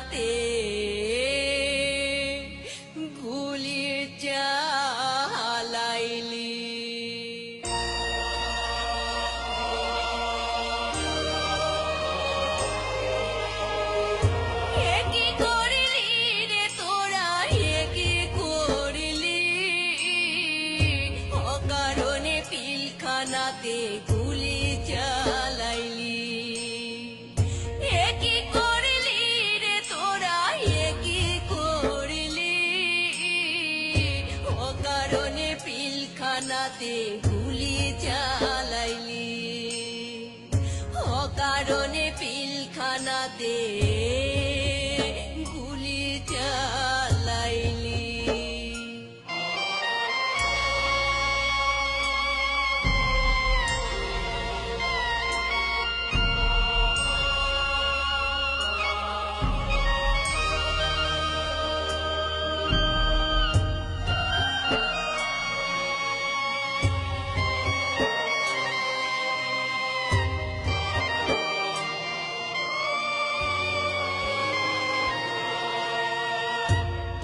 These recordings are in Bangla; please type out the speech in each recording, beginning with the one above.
পিলখানাতে গুলি চালাইলি। কি করলি রে তোরা, কি করলি, অকারণে পিলখানাতে গুলি চালাইলি। কি করলি রে তোরা, কি করলি, অকারণে পিলখানাতে গুলি চালাইলি, অকারণে পিলখানাতে গুলি চালাইলি।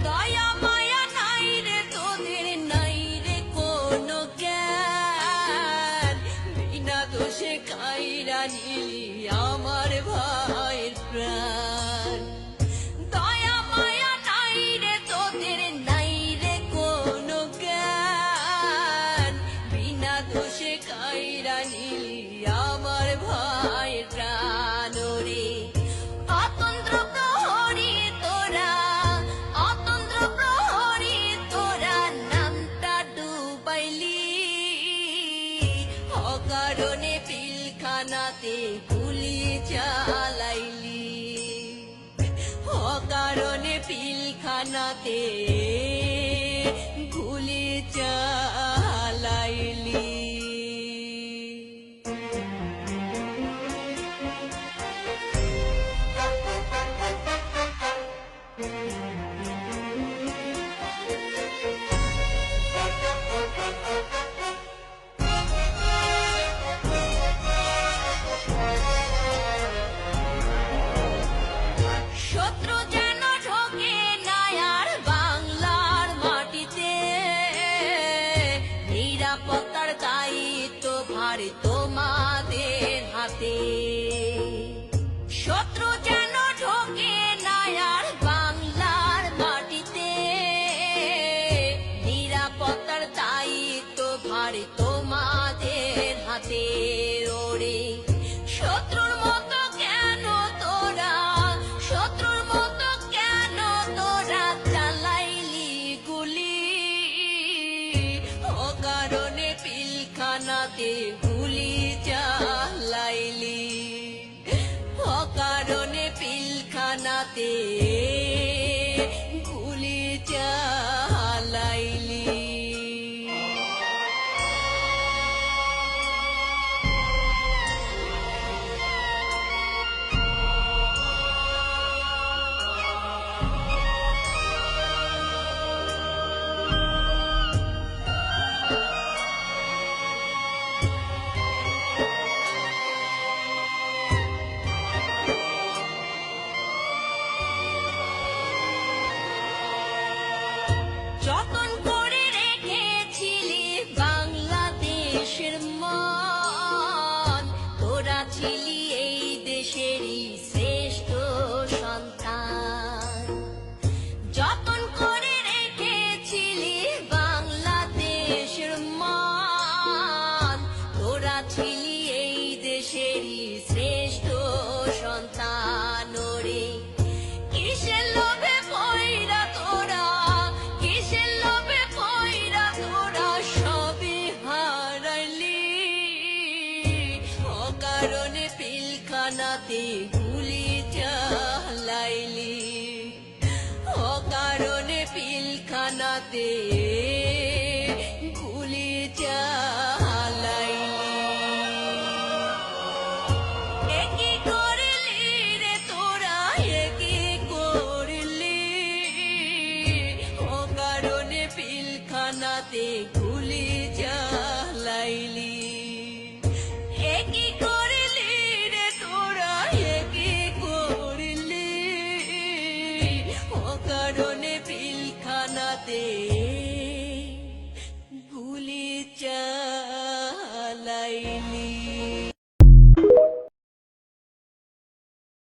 দয়া মায়া নাই রে তোদের, নাই রে কোনো জ্ঞান, বিনা দোষে কাইরা নিলি আমার ভাইয়ের প্রাণ। দয়া মায়া নাই রে তোদের, নাই রে কোনো জ্ঞান, বিনা দোষে কাইরা নিলি আমার ভাইয়ের প্রাণ। রে অতন্ত্র প্রহরী তোরা, অতন্ত্র প্রহরী তোরা নামটা ডুবাইলি, অকারণে পিলখানাতে গুলি চালাইলি, অকারণে পিলখানাতে গুলি চালাইলি। শত্রু যেন ঢোকে না আর বাংলার মাটিতে, নিরাপত্তার দায়িত্ব ভার তোমাদের হাতে। শত্রু যেন ঢোকে না আর বাংলার মাটিতে, নিরাপত্তার দায়িত্ব ভার তোমাদের হাতে। ওরে শত্রুর মতো কেন তোরা, শত্রুর মতো কেন তোরা চালাইলি গুলি, অকারণে পিলখানাতে গুলি চালাইলি, অকারণে পিলখানাতে গুলি চালাইলি। যতন করে রেখেছিলি বাংলাদেশের মান, তোরা ছিলি এই দেশেরই শ্রেষ্ঠ সন্তান। যতন করে রেখেছিলি বাংলাদেশের মান, তোরা ছিলি এই দেশেরই শ্রেষ্ঠ সন্তান। রে কিসের লোভে পয়রা তোরা, কিসের লোভে পয়রা তোরা সবই হারাইলি, অকারণে পিলখানাতে গুলি চালাইলি, অকারণে পিলখানাতে গুলি চালাইলি। কি করলি রে তোরা, কি করলি, অকারণে পিলখানাতে